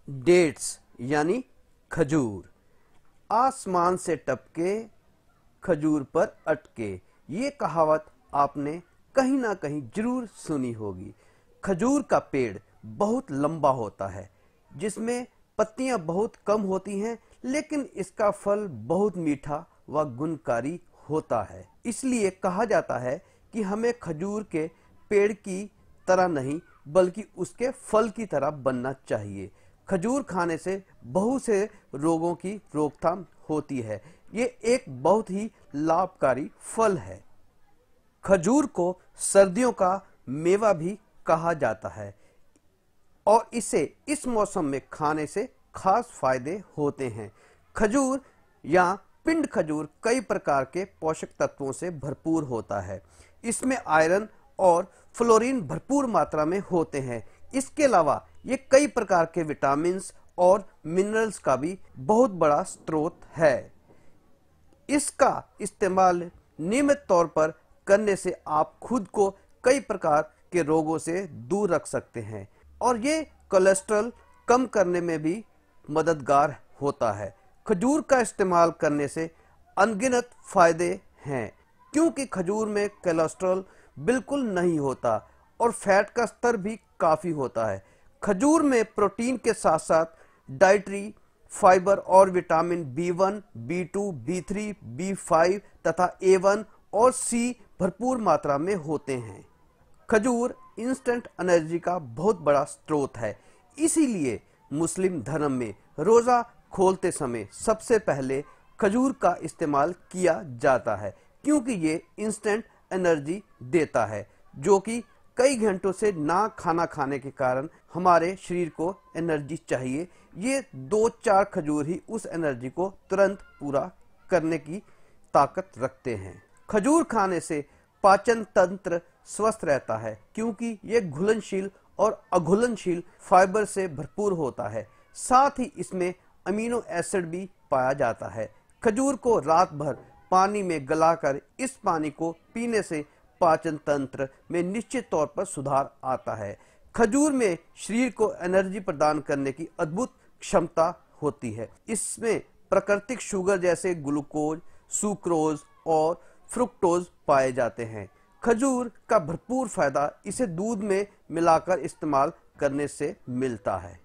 Dates यानी खजूर, आसमान से टपके खजूर पर अटके, ये कहावत आपने कहीं ना कहीं जरूर सुनी होगी। खजूर का पेड़ बहुत लंबा होता है, जिसमें पत्तियां बहुत कम होती हैं, लेकिन इसका फल बहुत मीठा व गुणकारी होता है। इसलिए कहा जाता है कि हमें खजूर के पेड़ की तरह नहीं बल्कि उसके फल की तरह बनना चाहिए। खजूर खाने से बहुत से रोगों की रोकथाम होती है। ये एक बहुत ही लाभकारी फल है। खजूर को सर्दियों का मेवा भी कहा जाता है और इसे इस मौसम में खाने से खास फायदे होते हैं। खजूर या पिंड खजूर कई प्रकार के पोषक तत्वों से भरपूर होता है। इसमें आयरन और फ्लोरीन भरपूर मात्रा में होते हैं। इसके अलावा ये कई प्रकार के विटामिन्स और मिनरल्स का भी बहुत बड़ा स्रोत है। इसका इस्तेमाल नियमित तौर पर करने से आप खुद को कई प्रकार के रोगों से दूर रख सकते हैं और ये कोलेस्ट्रॉल कम करने में भी मददगार होता है। खजूर का इस्तेमाल करने से अनगिनत फायदे हैं, क्योंकि खजूर में कोलेस्ट्रॉल बिल्कुल नहीं होता और फैट का स्तर भी काफ़ी होता है। खजूर में प्रोटीन के साथ साथ डाइटरी फाइबर और vitamin B1, B2, B3, B5 तथा A1 और C भरपूर मात्रा में होते हैं। खजूर इंस्टेंट एनर्जी का बहुत बड़ा स्रोत है। इसीलिए मुस्लिम धर्म में रोज़ा खोलते समय सबसे पहले खजूर का इस्तेमाल किया जाता है, क्योंकि ये इंस्टेंट एनर्जी देता है, जो कि कई घंटों से ना खाना खाने के कारण हमारे शरीर को एनर्जी चाहिए। ये 2-4 खजूर ही उस एनर्जी को तुरंत पूरा करने की ताकत रखते हैं। खजूर खाने से पाचन तंत्र स्वस्थ रहता है, क्योंकि ये घुलनशील और अघुलनशील फाइबर से भरपूर होता है। साथ ही इसमें अमीनो एसिड भी पाया जाता है। खजूर को रात भर पानी में गलाकर इस पानी को पीने से पाचन तंत्र में निश्चित तौर पर सुधार आता है। खजूर में शरीर को एनर्जी प्रदान करने की अद्भुत क्षमता होती है। इसमें प्राकृतिक शुगर जैसे ग्लूकोज, सुक्रोज और फ्रुक्टोज पाए जाते हैं। खजूर का भरपूर फायदा इसे दूध में मिलाकर इस्तेमाल करने से मिलता है।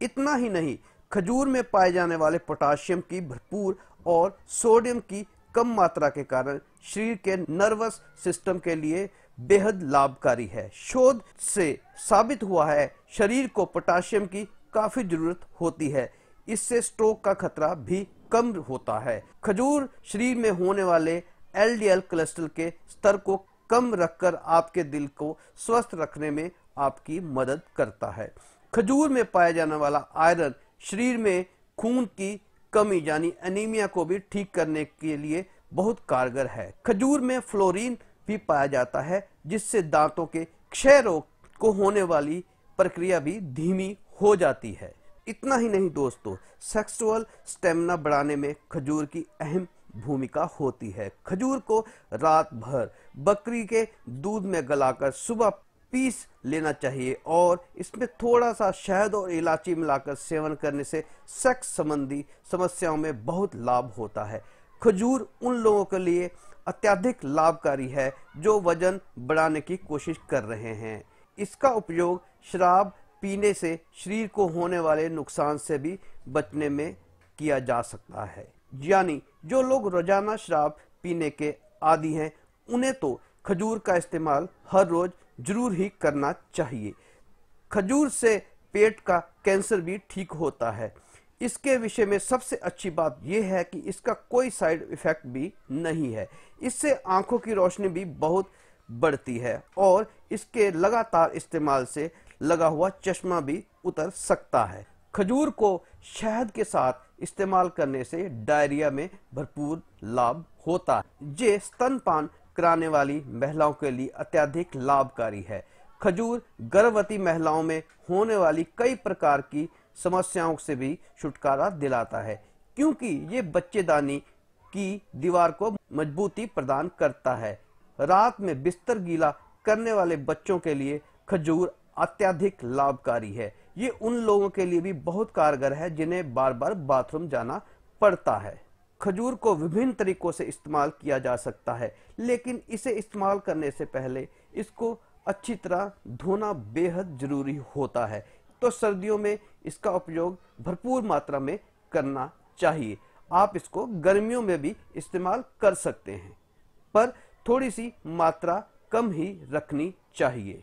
इतना ही नहीं, खजूर में पाए जाने वाले पोटाशियम की भरपूर और सोडियम की कम मात्रा के कारण शरीर के नर्वस सिस्टम के लिए बेहद लाभकारी है। शोध से साबित हुआ है शरीर को पोटाशियम की काफी जरूरत होती है। इससे स्ट्रोक का खतरा भी कम होता है। खजूर शरीर में होने वाले LDL कोलेस्ट्रॉल के स्तर को कम रखकर आपके दिल को स्वस्थ रखने में आपकी मदद करता है। खजूर में पाया जाने वाला आयरन शरीर में खून की कमी यानी एनीमिया को भी ठीक करने के लिए बहुत कारगर है। खजूर में फ्लोरीन भी पाया जाता है, जिससे दांतों के क्षय रोग को होने वाली प्रक्रिया भी धीमी हो जाती है। इतना ही नहीं दोस्तों, सेक्सुअल स्टेमिना बढ़ाने में खजूर की अहम भूमिका होती है। खजूर को रात भर बकरी के दूध में गलाकर सुबह पीस लेना चाहिए और इसमें थोड़ा सा शहद और इलायची मिलाकर सेवन करने से सेक्स संबंधी समस्याओं में बहुत लाभ होता है। खजूर उन लोगों के लिए अत्यधिक लाभकारी है जो वजन बढ़ाने की कोशिश कर रहे हैं। इसका उपयोग शराब पीने से शरीर को होने वाले नुकसान से भी बचने में किया जा सकता है। यानी जो लोग रोजाना शराब पीने के आदी हैं, उन्हें तो खजूर का इस्तेमाल हर रोज जरूर ही करना चाहिए। खजूर से पेट का कैंसर भी ठीक होता है। इसके विषय में सबसे अच्छी बात यह है कि इसका कोई साइड इफेक्ट भी नहीं है। इससे आंखों की रोशनी भी बहुत बढ़ती है और इसके लगातार इस्तेमाल से लगा हुआ चश्मा भी उतर सकता है। खजूर को शहद के साथ इस्तेमाल करने से डायरिया में भरपूर लाभ होता है। ये स्तनपान कराने वाली महिलाओं के लिए अत्यधिक लाभकारी है। खजूर गर्भवती महिलाओं में होने वाली कई प्रकार की समस्याओं से भी छुटकारा दिलाता है, क्योंकि ये बच्चेदानी की दीवार को मजबूती प्रदान करता है। रात में बिस्तर गीला करने वाले बच्चों के लिए खजूर अत्यधिक लाभकारी है। ये उन लोगों के लिए भी बहुत कारगर है जिन्हें बार बार बाथरूम जाना पड़ता है। खजूर को विभिन्न तरीकों से इस्तेमाल किया जा सकता है, लेकिन इसे इस्तेमाल करने से पहले इसको अच्छी तरह धोना बेहद जरूरी होता है। तो सर्दियों में इसका उपयोग भरपूर मात्रा में करना चाहिए। आप इसको गर्मियों में भी इस्तेमाल कर सकते हैं, पर थोड़ी सी मात्रा कम ही रखनी चाहिए।